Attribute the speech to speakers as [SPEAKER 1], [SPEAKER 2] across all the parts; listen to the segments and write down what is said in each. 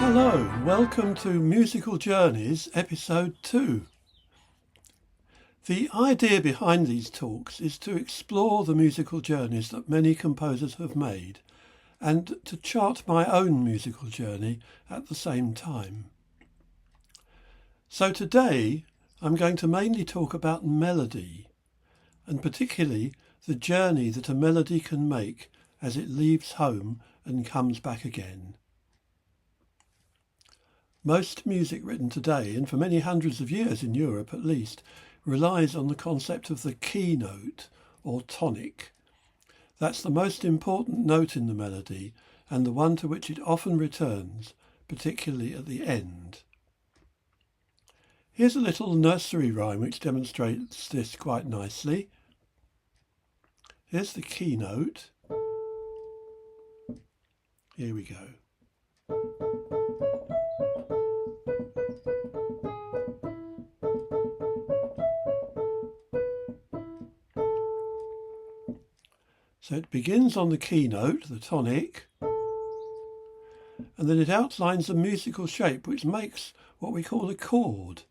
[SPEAKER 1] Hello, welcome to Musical Journeys, Episode 2. The idea behind these talks is to explore the musical journeys that many composers have made and to chart my own musical journey at the same time. So today I'm going to mainly talk about melody, and particularly the journey that a melody can make as it leaves home and comes back again. Most music written today, and for many hundreds of years in Europe at least, relies on the concept of the keynote or tonic. That's the most important note in the melody and the one to which it often returns, particularly at the end. Here's a little nursery rhyme which demonstrates this quite nicely. Here's the keynote. Here we go. So it begins on the keynote, the tonic, and then it outlines a musical shape which makes what we call a chord.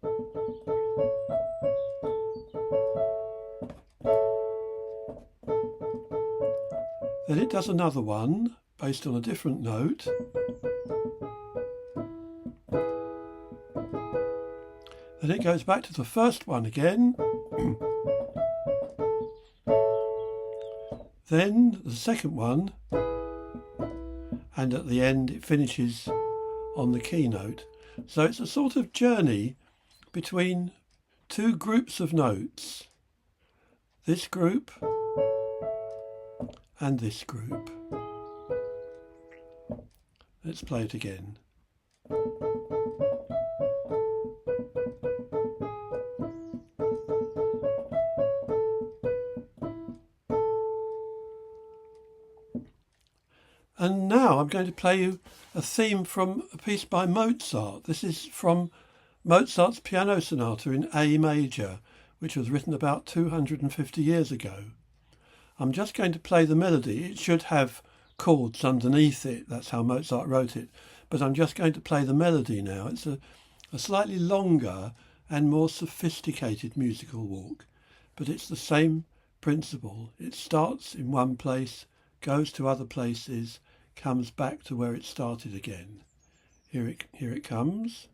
[SPEAKER 1] Then it does another one based on a different note. Then it goes back to the first one again. Then the second one, and at the end it finishes on the keynote. So it's a sort of journey between two groups of notes, this group and this group. Let's play it again. And now I'm going to play you a theme from a piece by Mozart. This is from Mozart's Piano Sonata in A major, which was written about 250 years ago. I'm just going to play the melody. It should have chords underneath it. That's how Mozart wrote it. But I'm just going to play the melody now. It's a slightly longer and more sophisticated musical walk, but it's the same principle. It starts in one place, goes to other places, comes back to where it started again. Here it comes.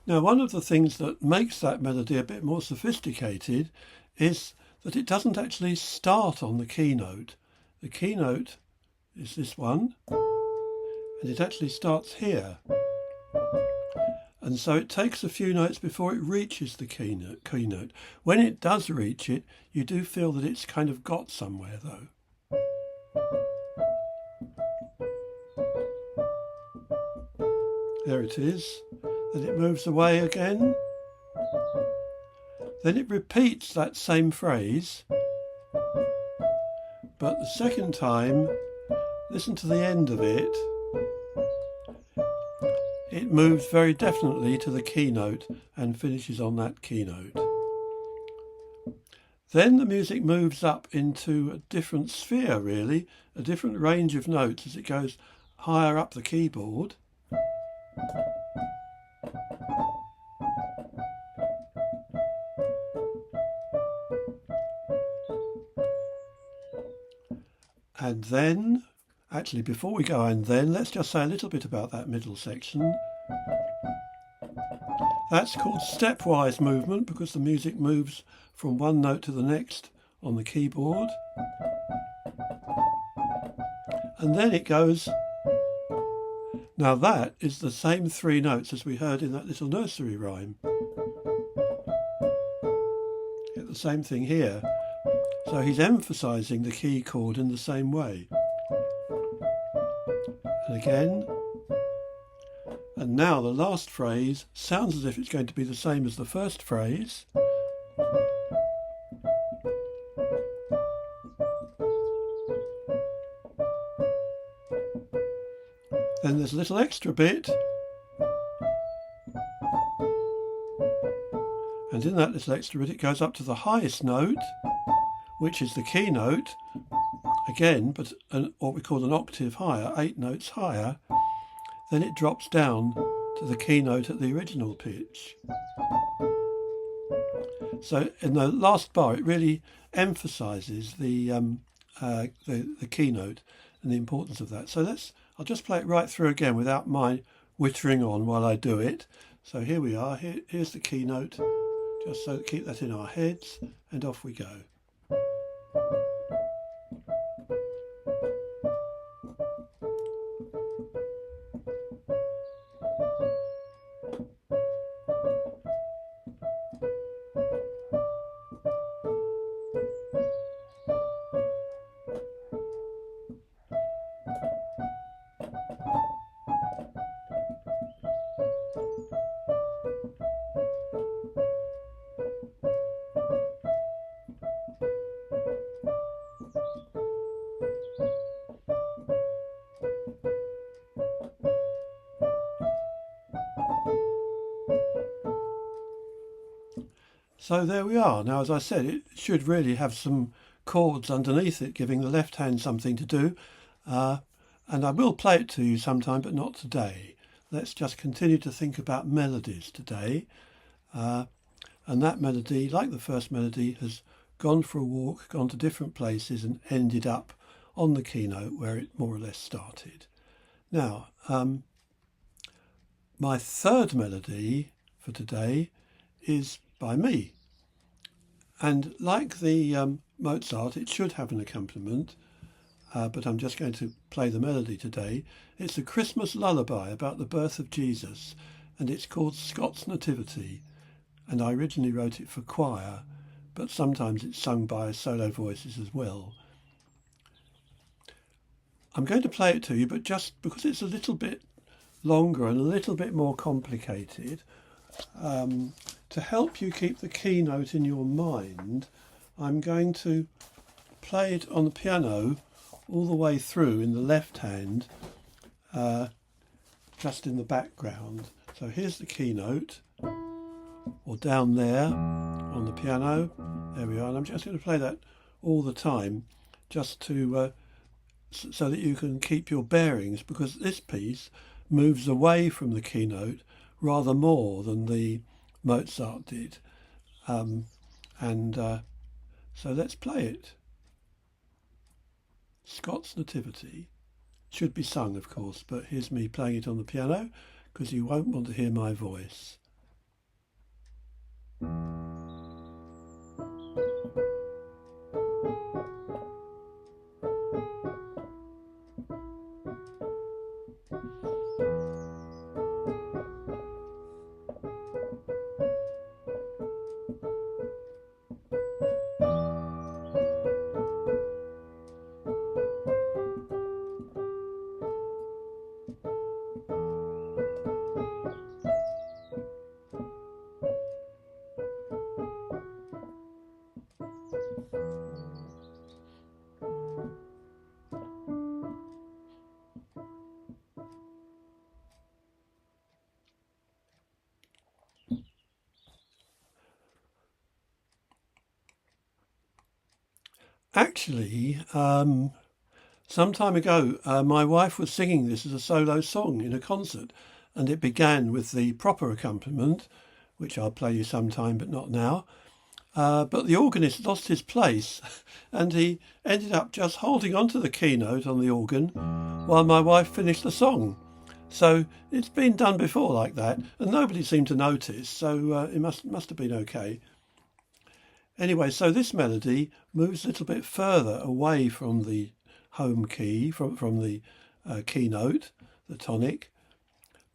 [SPEAKER 1] Now, one of the things that makes that melody a bit more sophisticated is that it doesn't actually start on the keynote. The keynote is this one, and it actually starts here. And so it takes a few notes before it reaches the keynote. When it does reach it, you do feel that it's kind of got somewhere, though. There it is. Then it moves away again. Then it repeats that same phrase, but the second time, listen to the end of it. It moves very definitely to the keynote and finishes on that keynote. Then the music moves up into a different sphere, really, a different range of notes as it goes higher up the keyboard. And then, actually before we go and then, let's just say a little bit about that middle section. That's called stepwise movement because the music moves from one note to the next on the keyboard. And then it goes Now that is the same 3 notes as we heard in that little nursery rhyme. Get the same thing here. So he's emphasising the key chord in the same way. And again. And now the last phrase sounds as if it's going to be the same as the first phrase. Then there's a little extra bit. And in that little extra bit it goes up to the highest note, which is the key note, again, but what we call an octave higher, 8 notes higher. Then it drops down to the key note at the original pitch. So in the last bar it really emphasises the key note and the importance of that. So I'll just play it right through again without my whittering on while I do it. So here we are, here's the key note, just so keep that in our heads, and off we go. So there we are. Now, as I said, it should really have some chords underneath it, giving the left hand something to do. And I will play it to you sometime, but not today. Let's just continue to think about melodies today. And that melody, like the first melody, has gone for a walk, gone to different places and ended up on the keynote where it more or less started. Now, my third melody for today is by me. And like the Mozart, it should have an accompaniment, but I'm just going to play the melody today. It's a Christmas lullaby about the birth of Jesus, and it's called Scott's Nativity. And I originally wrote it for choir, but sometimes it's sung by solo voices as well. I'm going to play it to you, but just because it's a little bit longer and a little bit more complicated, to help you keep the keynote in your mind, I'm going to play it on the piano all the way through in the left hand, just in the background. So here's the keynote, or down there on the piano. There we are. And I'm just going to play that all the time, just to so that you can keep your bearings, because this piece moves away from the keynote rather more than the Mozart did. So let's play it. Scott's Nativity. Should be sung, of course, but here's me playing it on the piano, because you won't want to hear my voice. Actually, some time ago, my wife was singing this as a solo song in a concert, and it began with the proper accompaniment, which I'll play you sometime, but not now. But the organist lost his place, and he ended up just holding onto the keynote on the organ while my wife finished the song. So it's been done before like that, and nobody seemed to notice, so it must have been okay. Anyway, so this melody moves a little bit further away from the home key, from the keynote, the tonic,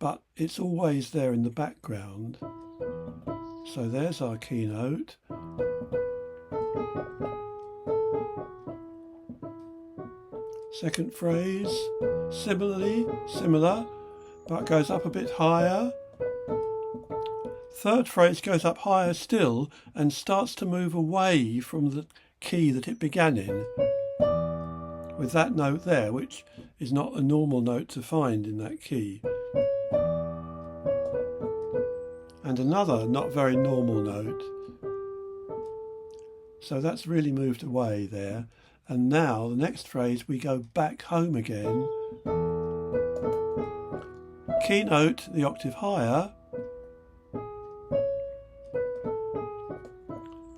[SPEAKER 1] but it's always there in the background. So there's our keynote. Second phrase, similar, but goes up a bit higher. Third phrase goes up higher still and starts to move away from the key that it began in, with that note there, which is not a normal note to find in that key. And another not very normal note. So that's really moved away there. And now the next phrase, we go back home again. Keynote the octave higher,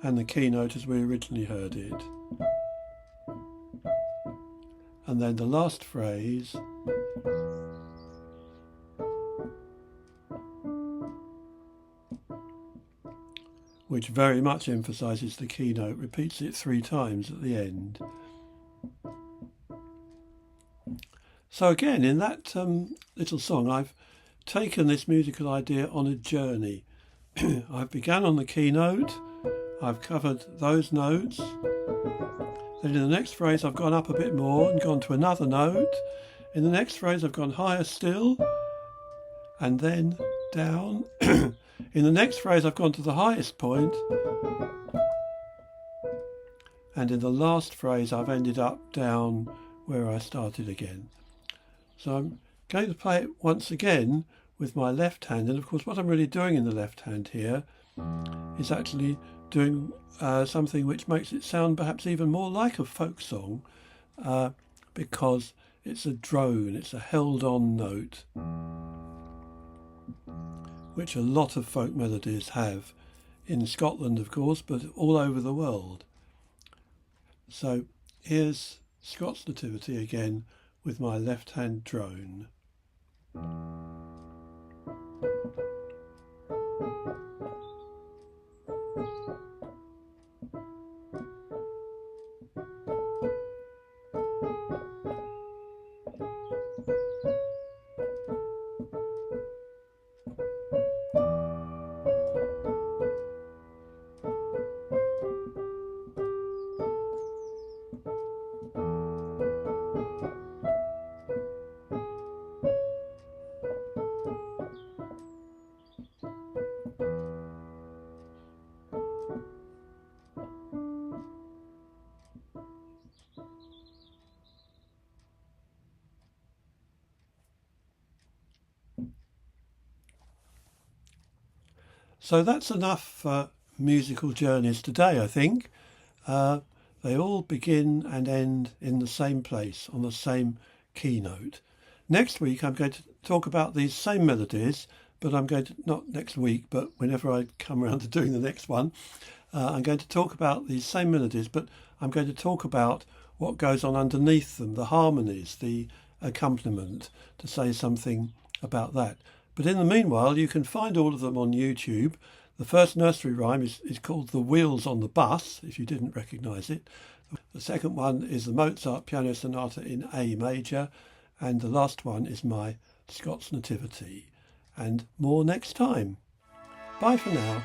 [SPEAKER 1] and the keynote as we originally heard it. And then the last phrase, which very much emphasises the keynote, repeats it 3 times at the end. So again, in that little song, I've taken this musical idea on a journey. I've begun on the keynote, I've covered those notes, then in the next phrase I've gone up a bit more and gone to another note. In the next phrase I've gone higher still, and then down. In the next phrase I've gone to the highest point, and in the last phrase I've ended up down where I started again. So I'm going to play it once again with my left hand, and of course what I'm really doing in the left hand here is actually doing something which makes it sound perhaps even more like a folk song, because it's a drone, it's a held-on note, which a lot of folk melodies have, in Scotland of course, but all over the world. So here's Scots Nativity again with my left hand drone. So that's enough for musical journeys today, I think. They all begin and end in the same place, on the same keynote. Next week I'm going to talk about these same melodies, but I'm going to, not next week, but whenever I come around to doing the next one, I'm going to talk about these same melodies, but I'm going to talk about what goes on underneath them, the harmonies, the accompaniment, to say something about that. But in the meanwhile, you can find all of them on YouTube. The first nursery rhyme is called The Wheels on the Bus, if you didn't recognise it. The second one is the Mozart Piano Sonata in A major. And the last one is my Scots Nativity. And more next time. Bye for now.